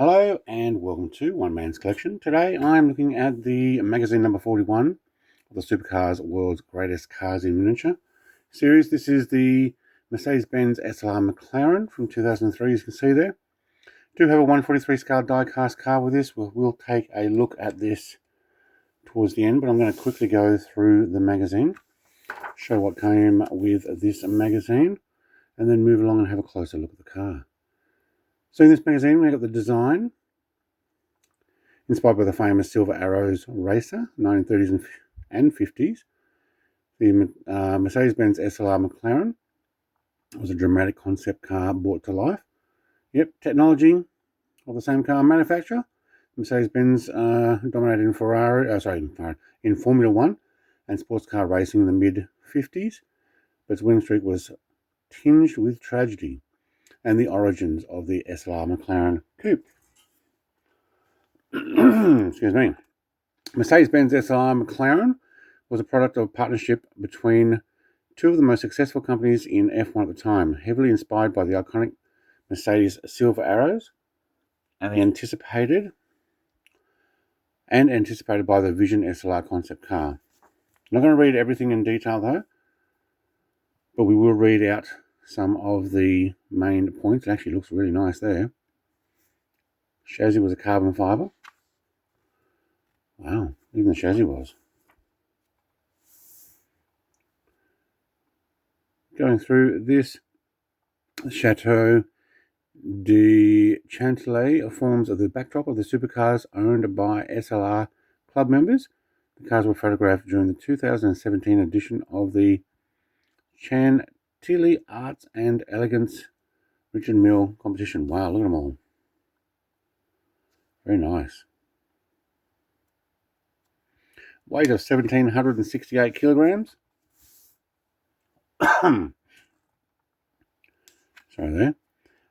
Hello and welcome to One Man's Collection. Today I'm looking at the magazine number 41 of the Supercars World's Greatest Cars in Miniature series. This is the Mercedes-Benz SLR McLaren from 2003, as you can see there. Do have a 143 scale die-cast car with this. We'll take a look at this towards the end, but I'm going to quickly go through the magazine, show what came with this magazine, and then move along and have a closer look at the car. So in this magazine, we got the design, inspired by the famous Silver Arrows racer, 1930s and 50s. The Mercedes-Benz SLR McLaren was a dramatic concept car brought to life. Yep, technology of the same car manufacturer. Mercedes-Benz dominated in Formula One and sports car racing in the mid-50s, but its winning streak was tinged with tragedy and the origins of the SLR McLaren coupe. Excuse me. Mercedes-Benz SLR McLaren was a product of a partnership between two of the most successful companies in F1 at the time, heavily inspired by the iconic Mercedes Silver Arrows and anticipated by the Vision SLR concept car. I'm not going to read everything in detail though, but we will read out some of the main points. It actually looks really nice there. Chassis was a carbon fiber. Wow, even the chassis was. Going through this, Chateau de Chantilly forms the backdrop of the supercars owned by SLR club members. The cars were photographed during the 2017 edition of the Chantilly Arts and Elegance Richard Mille competition. Wow, look at them all. Very nice. Weight of 1,768 kilograms. Sorry there.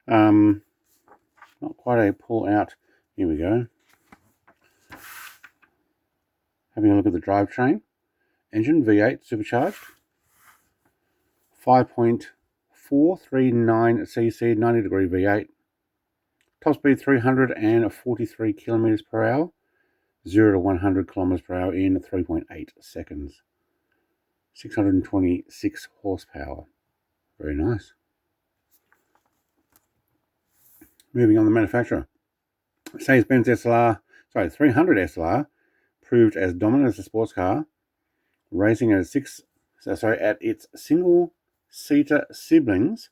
Not quite a pull out. Here we go. Having a look at the drivetrain. Engine V8 supercharged. 5.439cc 90-degree V8. Top speed 343 kilometers per hour. 0 to 100 kilometers per hour in 3.8 seconds. 626 horsepower. Very nice. Moving on, the manufacturer. Mercedes-Benz 300 SLR proved as dominant as a sports car, racing at its single-seater siblings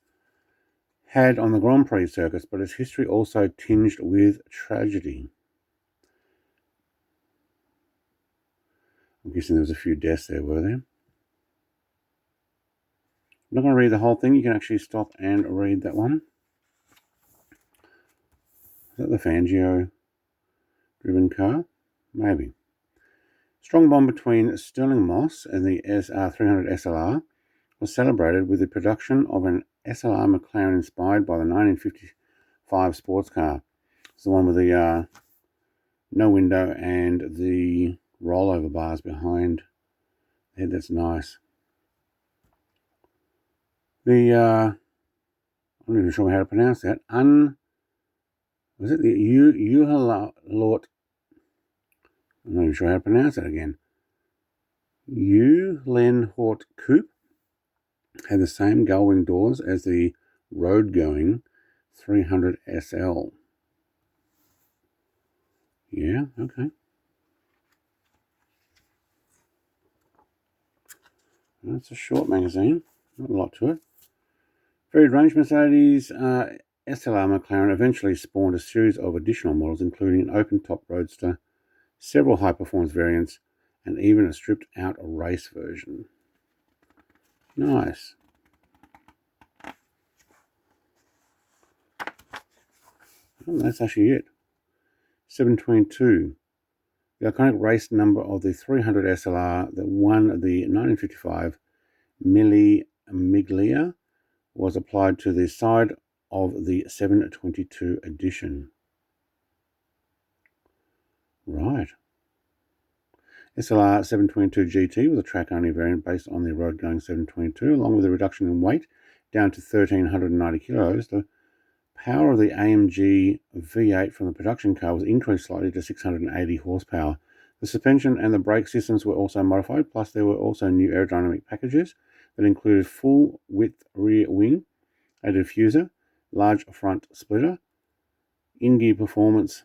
had on the Grand Prix circuits, but its history also tinged with tragedy. I'm guessing there was a few deaths there, were there? I'm not going to read the whole thing. You can actually stop and read that one. Is that the Fangio-driven car? Maybe. Strong bond between Sterling Moss and the 300 SLR was celebrated with the production of an SLR McLaren inspired by the 1955 sports car. It's the one with the no window and the rollover bars behind the head. That's nice. I'm not even sure how to pronounce that. Was it the Uhalort? I'm not even sure how to pronounce it again. Uhlenhort Coupe had the same gull-wing doors as the road-going 300 SL. Yeah, okay. That's a short magazine. Not a lot to it. Varied range Mercedes SLR McLaren eventually spawned a series of additional models, including an open-top roadster, several high-performance variants, and even a stripped-out race version. Nice. Oh, that's actually it. 722. The iconic race number of the 300 SLR that won the 1955 Mille Miglia was applied to the side of the 722 edition. Right. SLR 722 GT was a track-only variant based on the road-going 722, along with a reduction in weight down to 1,390 kilos. The power of the AMG V8 from the production car was increased slightly to 680 horsepower. The suspension and the brake systems were also modified, plus there were also new aerodynamic packages that included full-width rear wing, a diffuser, large front splitter. In-gear performance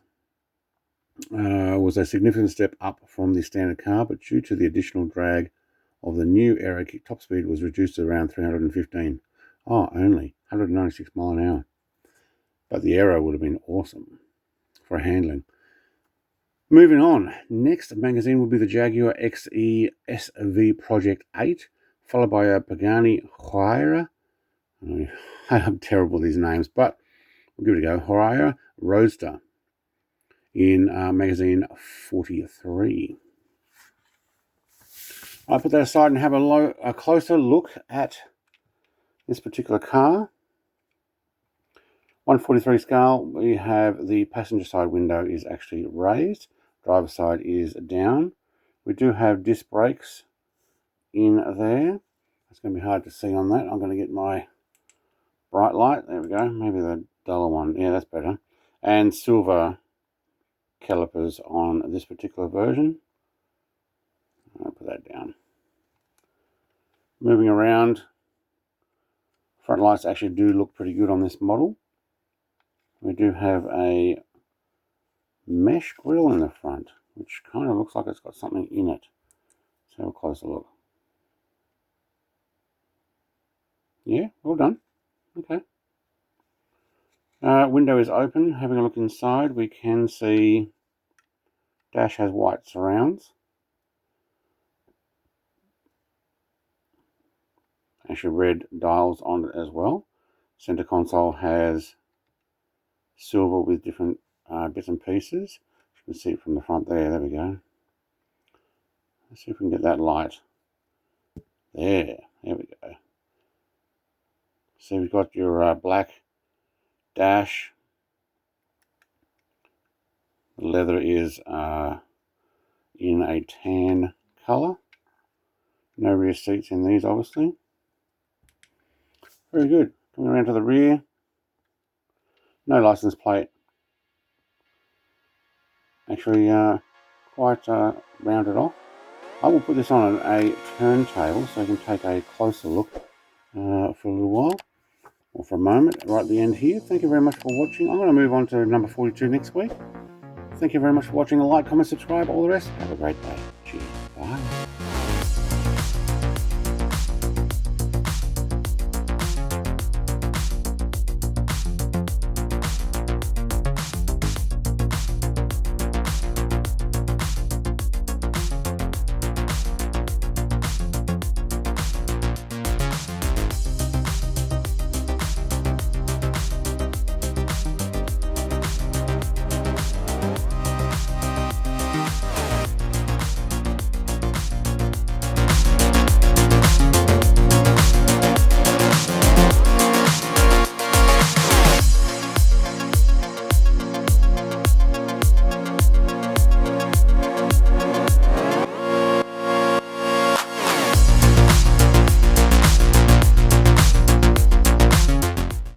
was a significant step up from the standard car, but due to the additional drag of the new aero kick, top speed was reduced to around 315. Oh, only 196 mile an hour. But the aero would have been awesome for handling. Moving on, next magazine will be the Jaguar XE SV Project 8, followed by a Pagani Huayra. I'm terrible with these names, but we'll give it a go. Huayra Roadster in magazine 43. I'll put that aside and have a closer look at this particular car. 143 scale, we have the passenger side window is actually raised. Driver's side is down. We do have disc brakes in there. It's going to be hard to see on that. I'm going to get my bright light. There we go. Maybe the duller one. Yeah, that's better. And silver calipers on this particular version. I'll put that down. Moving around, front lights actually do look pretty good on this model. We do have a mesh grille in the front, which kind of looks like it's got something in it. Let's have a closer look. Yeah, well done. Okay. Window is open. Having a look inside, we can see dash has white surrounds. Actually red dials on it as well. Center console has silver with different bits and pieces. You can see it from the front there. There we go. Let's see if we can get that light. There we go. So we've got your black dash. The leather is in a tan color. No rear seats in these, obviously. Very good. Coming around to the rear. No license plate. Actually quite rounded off. I will put this on a turntable so you can take a closer look for a little while. Or for a moment, right at the end here. Thank you very much for watching. I'm going to move on to number 42 next week. Thank you very much for watching. Like, comment, subscribe, all the rest. Have a great day.